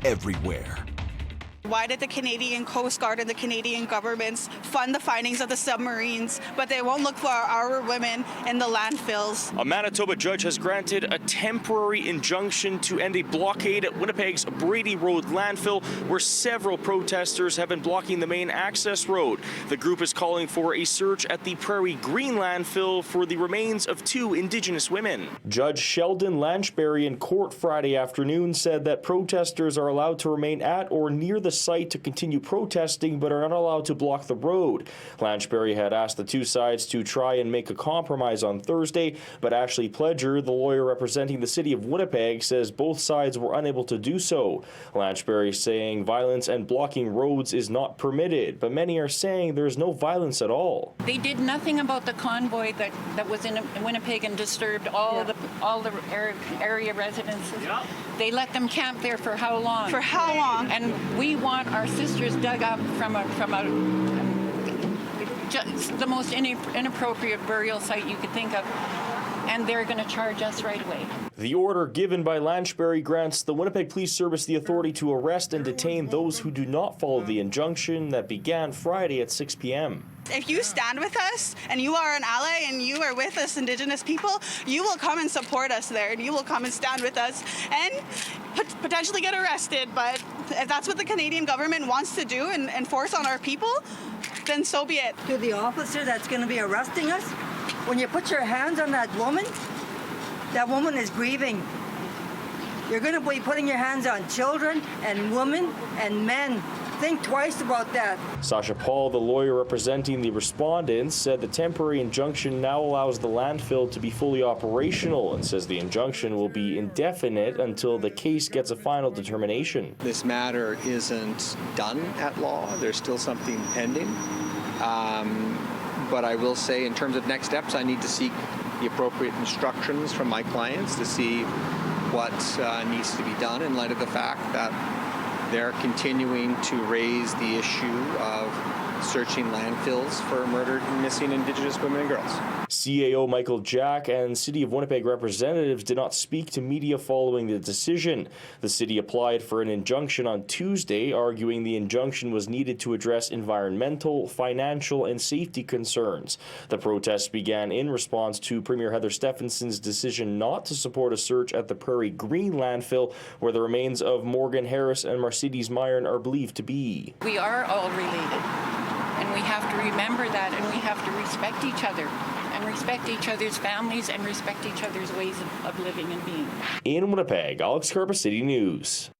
everywhere. Why did the Canadian Coast Guard and the Canadian governments fund the findings of the submarines, but they won't look for our women in the landfills? A Manitoba judge has granted a temporary injunction to end a blockade at Winnipeg's Brady Road landfill, where several protesters have been blocking the main access road. The group is calling for a search at the Prairie Green landfill for the remains of 2 Indigenous women. Judge Sheldon Lanchberry in court Friday afternoon said that protesters are allowed to remain at or near the site to continue protesting, but are not allowed to block the road. Lanchberry had asked the 2 sides to try and make a compromise on Thursday, but Ashley Pledger, the lawyer representing the city of Winnipeg, says both sides were unable to do so. Lanchberry saying violence and blocking roads is not permitted, but many are saying there is no violence at all. They did nothing about the convoy that was in Winnipeg and disturbed all the area residences. Yeah. They let them camp there for how long? For how long? And we want our sisters dug up from just the most inappropriate burial site you could think of, and they're going to charge us right away. The order given by Lanchberry grants the Winnipeg Police Service the authority to arrest and detain those who do not follow the injunction that began Friday at 6 p.m. If you stand with us and you are an ally and you are with us Indigenous people, you will come and support us there and you will come and stand with us and potentially get arrested. But if that's what the Canadian government wants to do and enforce on our people, then so be it. To the officer that's going to be arresting us, when you put your hands on that woman is grieving. You're going to be putting your hands on children and women and men. Think twice about that. Sasha Paul, the lawyer representing the respondents, said the temporary injunction now allows the landfill to be fully operational and says the injunction will be indefinite until the case gets a final determination. This matter isn't done at law. There's still something pending. But I will say, in terms of next steps, I need to seek the appropriate instructions from my clients to see what needs to be done in light of the fact that they're continuing to raise the issue of searching landfills for murdered and missing Indigenous women and girls. CAO Michael Jack and City of Winnipeg representatives did not speak to media following the decision. The city applied for an injunction on Tuesday, arguing the injunction was needed to address environmental, financial, and safety concerns. The protests began in response to Premier Heather Stephenson's decision not to support a search at the Prairie Green landfill, where the remains of Morgan Harris and Mercedes Myron are believed to be. We are all related. And we have to remember that, and we have to respect each other, and respect each other's families, and respect each other's ways of living and being. In Winnipeg, Alex Karpa, City News.